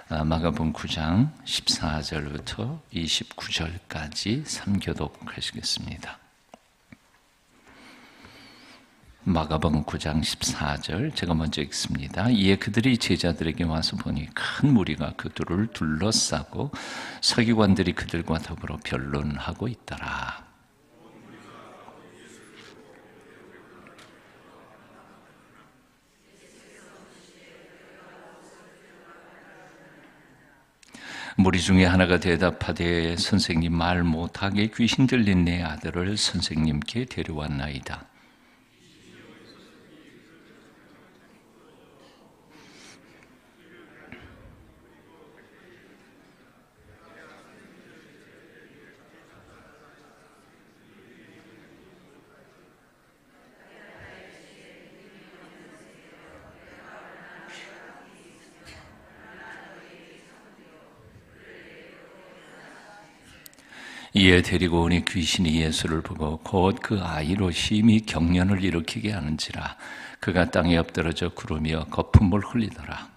마가복음 9장 14절부터 29절까지 3교독 하시겠습니다. 마가복음 9장 14절 제가 먼저 읽습니다. 이에 그들이 제자들에게 와서 보니 큰 무리가 그들을 둘러싸고 서기관들이 그들과 더불어 변론하고 있더라. 무리 중에 하나가 대답하되 선생님, 말 못하게 귀신 들린 내 아들을 선생님께 데려왔나이다. 이에 데리고 오니 귀신이 예수를 보고 곧 그 아이로 심히 경련을 일으키게 하는지라. 그가 땅에 엎드러져 구르며 거품을 흘리더라.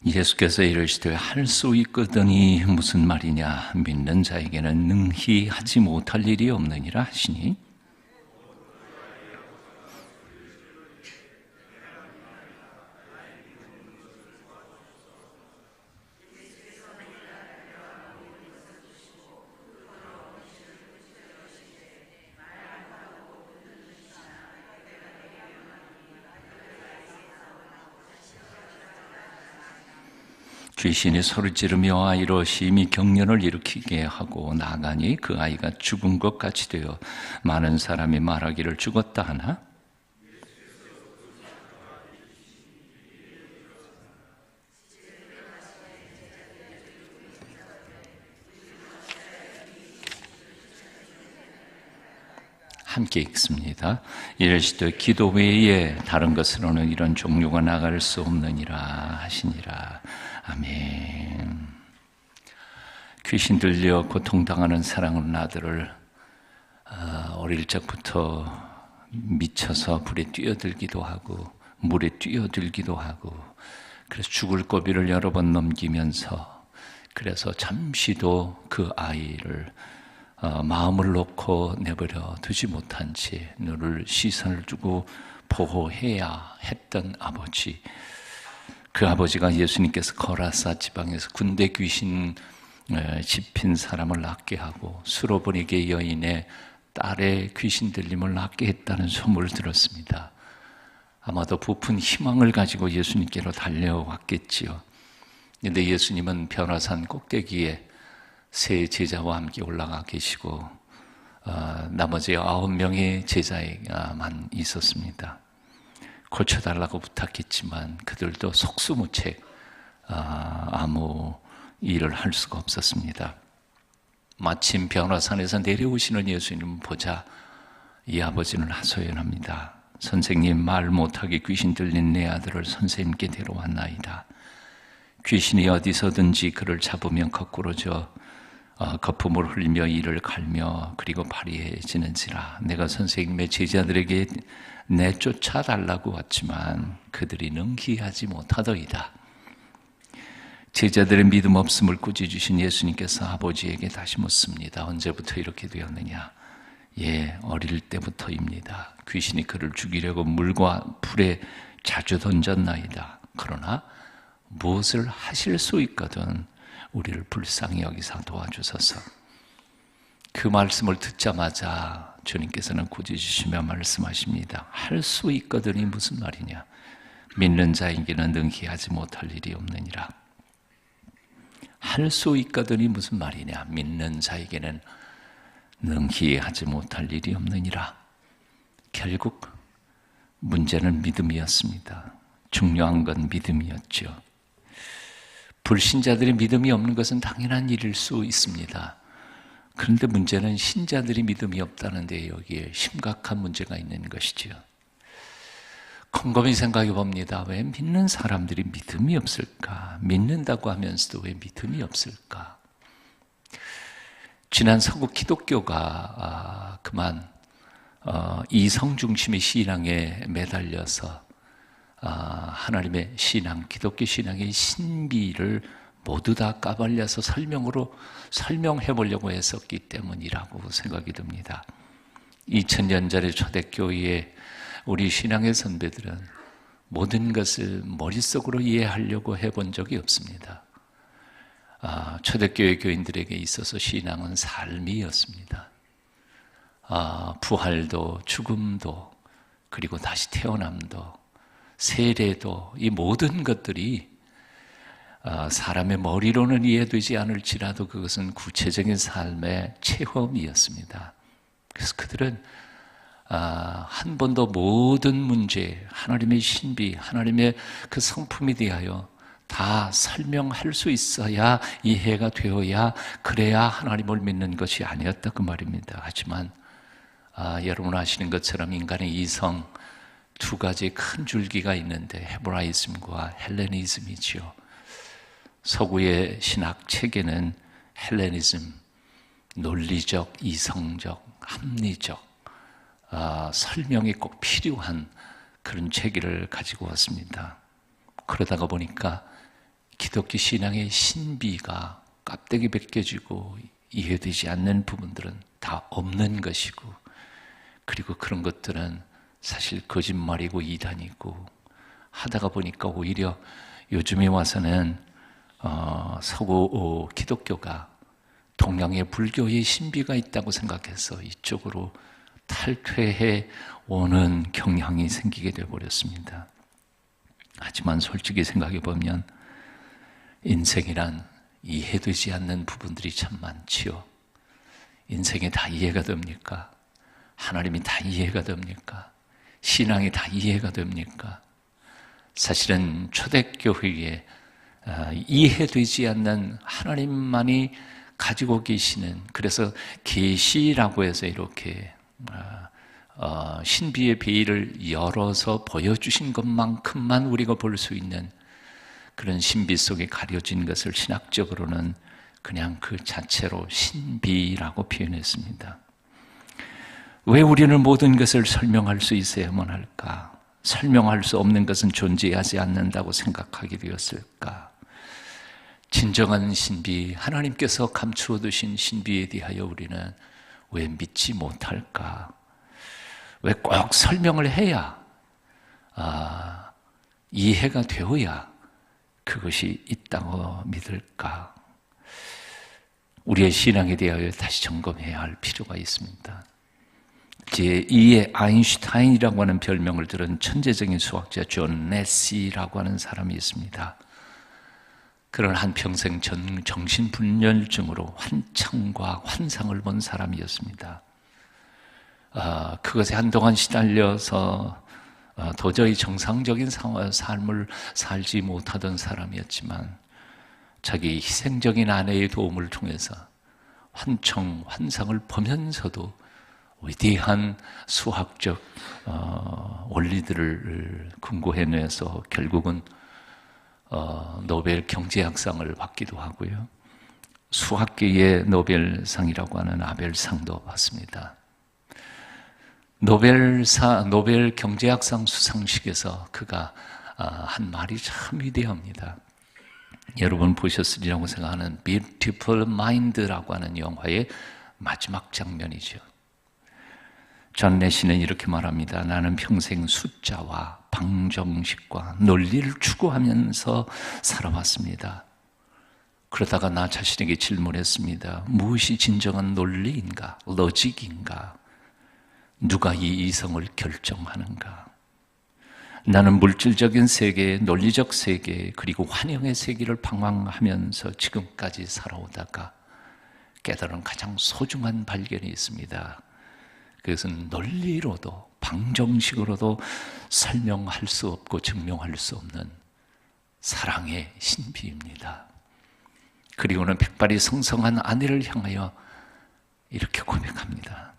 예수께서 이르시되 할 수 있거든이 무슨 말이냐, 믿는 자에게는 능히 하지 못할 일이 없느니라 하시니, 귀신이 소리 지르며 아이로 심히 경련을 일으키게 하고 나가니 그 아이가 죽은 것 같이 되어 많은 사람이 말하기를 죽었다 하나? 함께 읽습니다. 이르시되 기도 외에 다른 것으로는 이런 종류가 나갈 수 없느니라 하시니라. 아멘. 귀신 들려 고통당하는 사랑하는 아들을 어릴 적부터 미쳐서 불에 뛰어들기도 하고 물에 뛰어들기도 하고, 그래서 죽을 고비를 여러 번 넘기면서, 그래서 잠시도 그 아이를 마음을 놓고 내버려 두지 못한 채 너를 시선을 두고 보호해야 했던 아버지, 그 아버지가 예수님께서 거라사 지방에서 군대 귀신 집힌 사람을 낫게 하고 수로보니게 여인의 딸의 귀신 들림을 낫게 했다는 소문을 들었습니다. 아마도 부푼 희망을 가지고 예수님께로 달려왔겠지요. 그런데 예수님은 변화산 꼭대기에 세 제자와 함께 올라가 계시고 나머지 9명의 제자만 있었습니다. 고쳐달라고 부탁했지만 그들도 속수무책 아무 일을 할 수가 없었습니다. 마침 변화산에서 내려오시는 예수님을 보자 이 아버지는 하소연합니다. 선생님, 말 못하게 귀신 들린 내 아들을 선생님께 데려왔나이다. 귀신이 어디서든지 그를 잡으면 거꾸로져 거품을 흘리며 이를 갈며 그리고 발휘해지는지라. 내가 선생님의 제자들에게 내쫓아 달라고 왔지만 그들이 능히 하지 못하더이다. 제자들의 믿음 없음을 꾸짖으신 예수님께서 아버지에게 다시 묻습니다. 언제부터 이렇게 되었느냐? 예, 어릴 때부터입니다. 귀신이 그를 죽이려고 물과 불에 자주 던졌나이다. 그러나 무엇을 하실 수 있거든 우리를 불쌍히 여기사 도와주소서. 그 말씀을 듣자마자 주님께서는 꾸짖으시며 말씀하십니다. 할 수 있거든이 무슨 말이냐? 믿는 자에게는 능히 하지 못할 일이 없느니라. 할 수 있거든이 무슨 말이냐? 믿는 자에게는 능히 하지 못할 일이 없느니라. 결국 문제는 믿음이었습니다. 중요한 건 믿음이었죠. 불신자들의 믿음이 없는 것은 당연한 일일 수 있습니다. 그런데 문제는 신자들이 믿음이 없다는 데 여기에 심각한 문제가 있는 것이지요. 곰곰이 생각해 봅니다. 왜 믿는 사람들이 믿음이 없을까? 믿는다고 하면서도 왜 믿음이 없을까? 지난 서구 기독교가 그만 이성 중심의 신앙에 매달려서 하나님의 신앙, 기독교 신앙의 신비를 모두 다 까발려서 설명해 보려고 했었기 때문이라고 생각이 듭니다. 2000년 전의 초대교회의 우리 신앙의 선배들은 모든 것을 머릿속으로 이해하려고 해본 적이 없습니다. 초대교회 교인들에게 있어서 신앙은 삶이었습니다. 부활도 죽음도 그리고 다시 태어남도 세례도 이 모든 것들이 사람의 머리로는 이해되지 않을지라도 그것은 구체적인 삶의 체험이었습니다. 그래서 그들은 한 번도 모든 문제, 하나님의 신비, 하나님의 그 성품에 대하여 다 설명할 수 있어야 이해가 되어야 그래야 하나님을 믿는 것이 아니었다 그 말입니다. 하지만 여러분 아시는 것처럼 인간의 이성 두 가지 큰 줄기가 있는데 헤브라이즘과 헬레니즘이지요. 서구의 신학 체계는 헬레니즘, 논리적, 이성적, 합리적 설명이 꼭 필요한 그런 체계를 가지고 왔습니다. 그러다가 보니까 기독교 신앙의 신비가 껍데기 벗겨지고 이해되지 않는 부분들은 다 없는 것이고, 그리고 그런 것들은 사실 거짓말이고 이단이고 하다가 보니까 오히려 요즘에 와서는 서구 기독교가 동양의 불교의 신비가 있다고 생각해서 이쪽으로 탈퇴해 오는 경향이 생기게 되어버렸습니다. 하지만 솔직히 생각해 보면 인생이란 이해되지 않는 부분들이 참 많지요. 인생이 다 이해가 됩니까? 하나님이 다 이해가 됩니까? 신앙이 다 이해가 됩니까? 사실은 초대교회에 이해되지 않는 하나님만이 가지고 계시는, 그래서 계시라고 해서 이렇게 신비의 베일을 열어서 보여주신 것만큼만 우리가 볼 수 있는 그런 신비 속에 가려진 것을 신학적으로는 그냥 그 자체로 신비라고 표현했습니다. 왜 우리는 모든 것을 설명할 수 있어야만 할까? 설명할 수 없는 것은 존재하지 않는다고 생각하게 되었을까? 진정한 신비, 하나님께서 감추어 두신 신비에 대하여 우리는 왜 믿지 못할까? 왜 꼭 설명을 해야 이해가 되어야 그것이 있다고 믿을까? 우리의 신앙에 대하여 다시 점검해야 할 필요가 있습니다. 제2의 아인슈타인이라고 하는 별명을 들은 천재적인 수학자 존 네시라고 하는 사람이 있습니다. 그런 한평생 정신분열증으로 환청과 환상을 본 사람이었습니다. 그것에 한동안 시달려서 도저히 정상적인 삶을 살지 못하던 사람이었지만 자기 희생적인 아내의 도움을 통해서 환상을 보면서도 위대한 수학적 원리들을 궁고해내서 결국은 노벨 경제학상을 받기도 하고요. 수학계의 노벨상이라고 하는 아벨상도 받습니다. 노벨 경제학상 수상식에서 그가 한 말이 참 위대합니다. 여러분 보셨으리라고 생각하는 Beautiful Mind라고 하는 영화의 마지막 장면이죠. 존 내시는 이렇게 말합니다. 나는 평생 숫자와 방정식과 논리를 추구하면서 살아왔습니다. 그러다가 나 자신에게 질문했습니다. 무엇이 진정한 논리인가? 로직인가? 누가 이 이성을 결정하는가? 나는 물질적인 세계, 논리적 세계, 그리고 환영의 세계를 방황하면서 지금까지 살아오다가 깨달은 가장 소중한 발견이 있습니다. 그것은 논리로도 방정식으로도 설명할 수 없고 증명할 수 없는 사랑의 신비입니다. 그리고는 백발이 성성한 아내를 향하여 이렇게 고백합니다.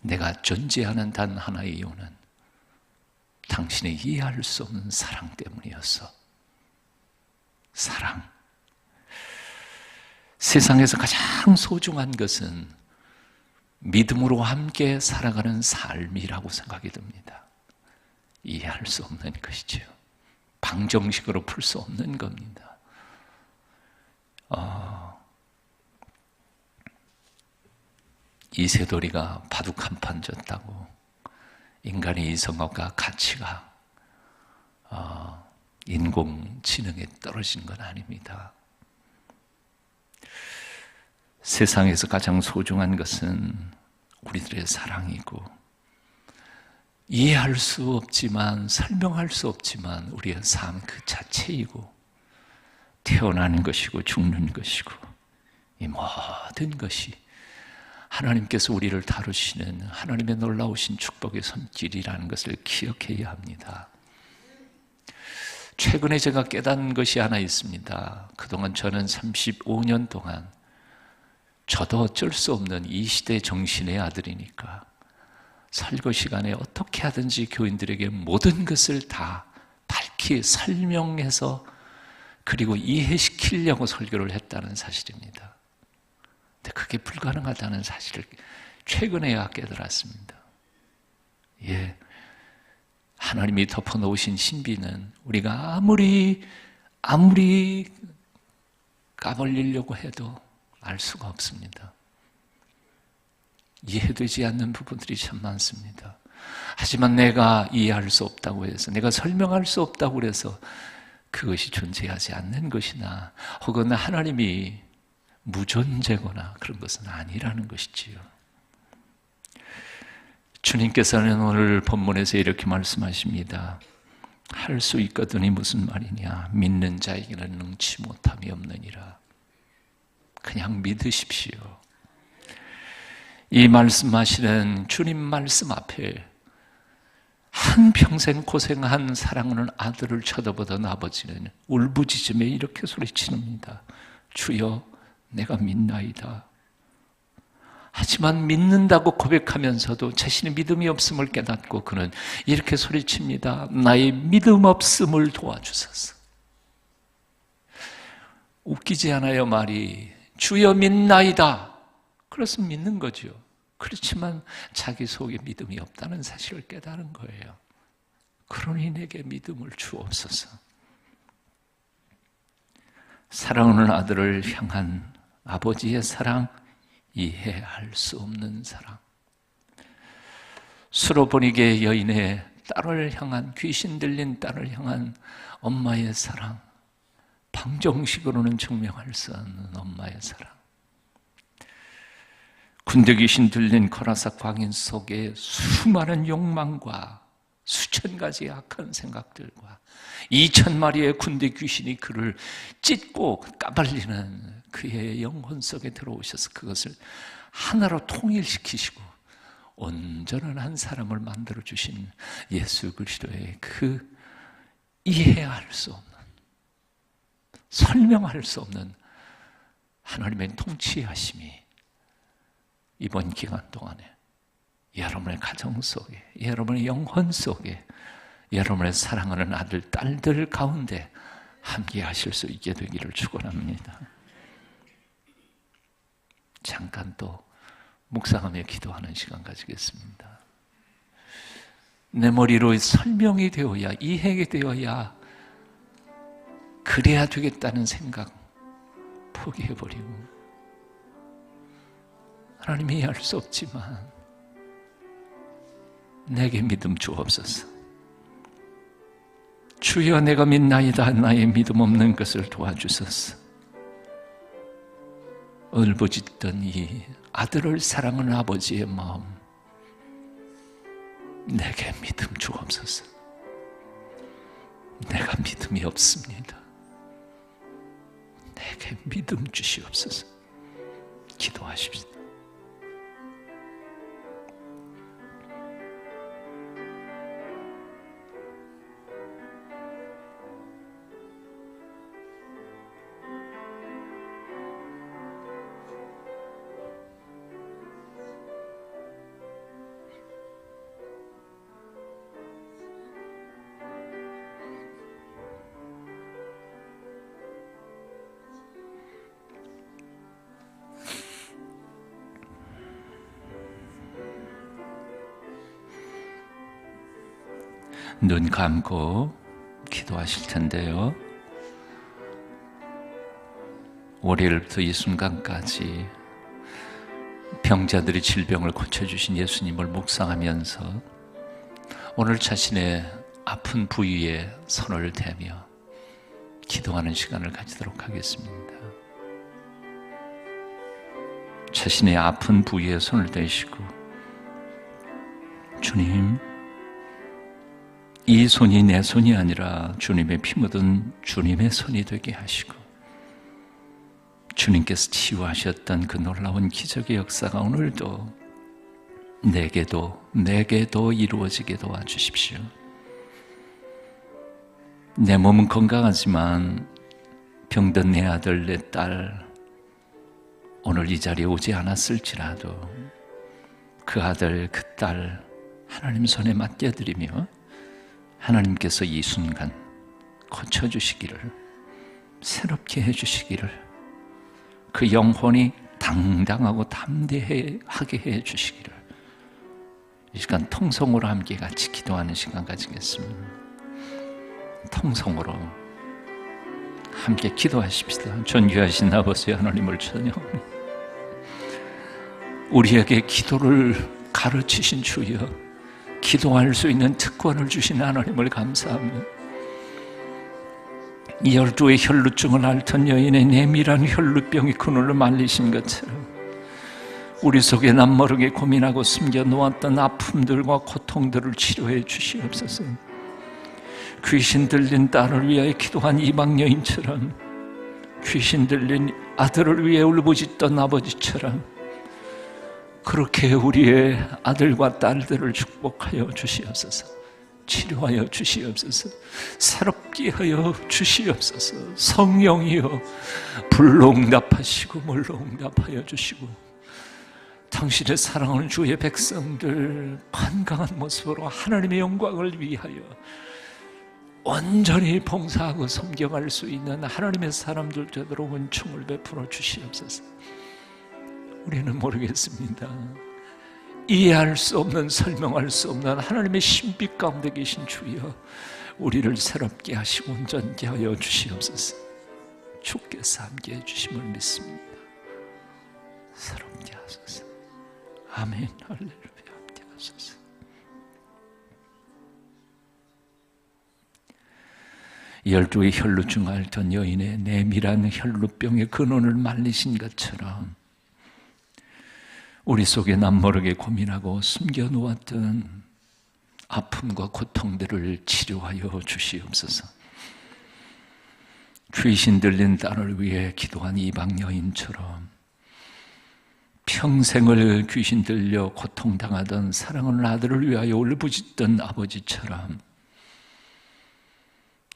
내가 존재하는 단 하나의 이유는 당신의 이해할 수 없는 사랑 때문이었어. 사랑. 세상에서 가장 소중한 것은 믿음으로 함께 살아가는 삶이라고 생각이 듭니다. 이해할 수 없는 것이죠. 방정식으로 풀 수 없는 겁니다. 이세돌이가 바둑 한 판 졌다고 인간의 이성과 가치가 인공지능에 떨어진 건 아닙니다. 세상에서 가장 소중한 것은 우리들의 사랑이고, 이해할 수 없지만, 설명할 수 없지만 우리의 삶 그 자체이고, 태어나는 것이고 죽는 것이고, 이 모든 것이 하나님께서 우리를 다루시는 하나님의 놀라우신 축복의 손길이라는 것을 기억해야 합니다. 최근에 제가 깨닫는 것이 하나 있습니다. 그동안 저는 35년 동안 저도 어쩔 수 없는 이 시대 정신의 아들이니까 설교 시간에 어떻게 하든지 교인들에게 모든 것을 다 밝히 설명해서 그리고 이해시키려고 설교를 했다는 사실입니다. 근데 그게 불가능하다는 사실을 최근에야 깨달았습니다. 예, 하나님이 덮어놓으신 신비는 우리가 아무리 까발리려고 해도 알 수가 없습니다. 이해되지 않는 부분들이 참 많습니다. 하지만 내가 이해할 수 없다고 해서, 내가 설명할 수 없다고 해서 그것이 존재하지 않는 것이나 혹은 하나님이 무존재거나 그런 것은 아니라는 것이지요. 주님께서는 오늘 본문에서 이렇게 말씀하십니다. 할 수 있거든이 무슨 말이냐? 믿는 자에게는 능치 못함이 없느니라. 그냥 믿으십시오. 이 말씀하시는 주님 말씀 앞에 한평생 고생한 사랑하는 아들을 쳐다보던 아버지는 울부짖으며 이렇게 소리치릅니다. 주여, 내가 믿나이다. 하지만 믿는다고 고백하면서도 자신의 믿음이 없음을 깨닫고 그는 이렇게 소리칩니다. 나의 믿음 없음을 도와주소서. 웃기지 않아요, 말이. 주여 믿나이다. 그래서 믿는 거죠. 그렇지만 자기 속에 믿음이 없다는 사실을 깨달은 거예요. 그러니 내게 믿음을 주옵소서. 사랑하는 아들을 향한 아버지의 사랑, 이해할 수 없는 사랑. 수로보니게 여인의 딸을 향한, 귀신 들린 딸을 향한 엄마의 사랑, 방정식으로는 증명할 수 없는 엄마의 사랑. 군대 귀신 들린 거라사 광인 속에 수많은 욕망과 수천 가지 악한 생각들과 2,000마리의 군대 귀신이 그를 찢고 까발리는 그의 영혼 속에 들어오셔서 그것을 하나로 통일시키시고 온전한 한 사람을 만들어주신 예수 그리스도의 그 이해할 수 없는, 설명할 수 없는 하나님의 통치하심이 이번 기간 동안에 여러분의 가정 속에, 여러분의 영혼 속에, 여러분의 사랑하는 아들, 딸들 가운데 함께 하실 수 있게 되기를 축원합니다. 잠깐 또 묵상하며 기도하는 시간 가지겠습니다. 내 머리로 설명이 되어야, 이해가 되어야 그래야 되겠다는 생각 포기해버리고, 하나님이 이해할 수 없지만 내게 믿음 주옵소서. 주여, 내가 믿나이다. 나의 믿음 없는 것을 도와주소서. 울부짖던 이 아들을 사랑하는 아버지의 마음, 내게 믿음 주옵소서. 내가 믿음이 없습니다. 내게 믿음 주시옵소서. 기도하십시오. 눈 감고 기도하실 텐데요. 월요일부터 이 순간까지 병자들의 질병을 고쳐주신 예수님을 묵상하면서 오늘 자신의 아픈 부위에 손을 대며 기도하는 시간을 가지도록 하겠습니다. 자신의 아픈 부위에 손을 대시고, 주님, 이 손이 내 손이 아니라 주님의 피 묻은 주님의 손이 되게 하시고, 주님께서 치유하셨던 그 놀라운 기적의 역사가 오늘도 내게도 이루어지게 도와주십시오. 내 몸은 건강하지만 병든 내 아들, 내 딸, 오늘 이 자리에 오지 않았을지라도 그 아들, 그 딸 하나님 손에 맡겨드리며 하나님께서 이 순간 고쳐주시기를, 새롭게 해주시기를, 그 영혼이 당당하고 담대하게 해주시기를, 이 시간 통성으로 함께 같이 기도하는 시간 가지겠습니다. 통성으로 함께 기도하십시다. 존귀하신 아버지 하나님을 찬양합니다. 우리에게 기도를 가르치신 주여, 기도할 수 있는 특권을 주신 하나님을 감사합니다. 이 12의 혈루증을 앓던 여인의 내밀한 혈루병이 그늘을 말리신 것처럼 우리 속에 남모르게 고민하고 숨겨놓았던 아픔들과 고통들을 치료해 주시옵소서. 귀신 들린 딸을 위하여 기도한 이방 여인처럼, 귀신 들린 아들을 위해 울부짖던 아버지처럼 그렇게 우리의 아들과 딸들을 축복하여 주시옵소서. 치료하여 주시옵소서. 새롭게 하여 주시옵소서. 성령이여, 불로 응답하시고 물로 응답하여 주시고, 당신의 사랑하는 주의 백성들 건강한 모습으로 하나님의 영광을 위하여 온전히 봉사하고 섬겨갈 수 있는 하나님의 사람들 되도록 은총을 베풀어 주시옵소서. 우리는 모르겠습니다. 이해할 수 없는, 설명할 수 없는 하나님의 신비 가운데 계신 주여, 우리를 새롭게 하시고 온전케 하여 주시옵소서. 주께서 함께 해주심을 믿습니다. 새롭게 하소서. 아멘. 할렐루야. 함께 하소서. 열두의 혈루증 앓던 여인의 내밀한 혈루병의 근원을 말리신 것처럼 우리 속에 남모르게 고민하고 숨겨놓았던 아픔과 고통들을 치료하여 주시옵소서. 귀신 들린 딸을 위해 기도한 이방 여인처럼 평생을 귀신 들려 고통당하던 사랑하는 아들을 위하여 울부짖던 아버지처럼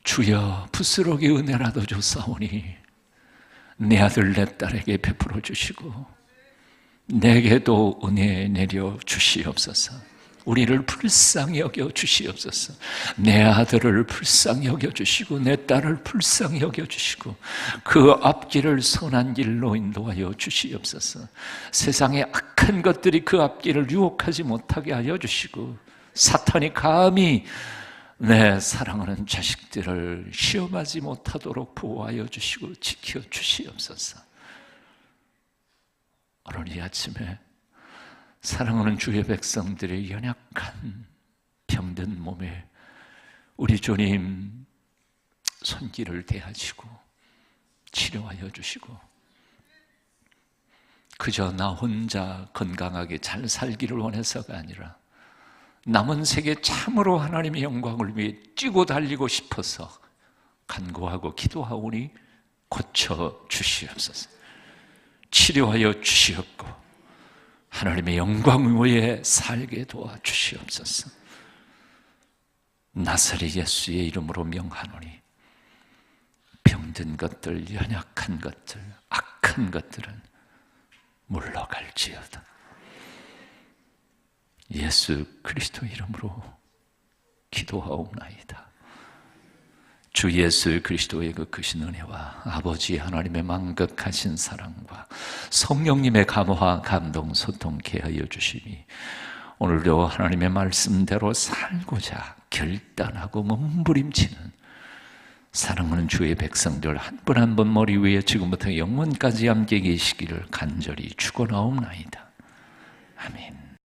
주여, 부스러기 은혜라도 주사오니 내 아들 내 딸에게 베풀어 주시고 내게도 은혜 내려 주시옵소서. 우리를 불쌍히 여겨 주시옵소서. 내 아들을 불쌍히 여겨 주시고 내 딸을 불쌍히 여겨 주시고 그 앞길을 선한 길로 인도하여 주시옵소서. 세상의 악한 것들이 그 앞길을 유혹하지 못하게 하여 주시고 사탄이 감히 내 사랑하는 자식들을 시험하지 못하도록 보호하여 주시고 지켜 주시옵소서. 오늘 이 아침에 사랑하는 주의 백성들의 연약한 병든 몸에 우리 주님 손길을 대하시고 치료하여 주시고, 그저 나 혼자 건강하게 잘 살기를 원해서가 아니라 남은 세계 참으로 하나님의 영광을 위해 뛰고 달리고 싶어서 간구하고 기도하오니 고쳐 주시옵소서. 치료하여 주시옵고 하나님의 영광 위에 살게 도와주시옵소서. 나사렛 예수의 이름으로 명하노니 병든 것들, 연약한 것들, 악한 것들은 물러갈지어다. 예수 그리스도 이름으로 기도하옵나이다. 주 예수 그리스도의 그 크신 은혜와 아버지 하나님의 만극하신 사랑과 성령님의 감화, 감동, 소통케 하여 주심이 오늘도 하나님의 말씀대로 살고자 결단하고 몸부림치는 사랑하는 주의 백성들 한 분 한 분 머리 위에 지금부터 영원까지 함께 계시기를 간절히 축원하옵나이다. 아멘.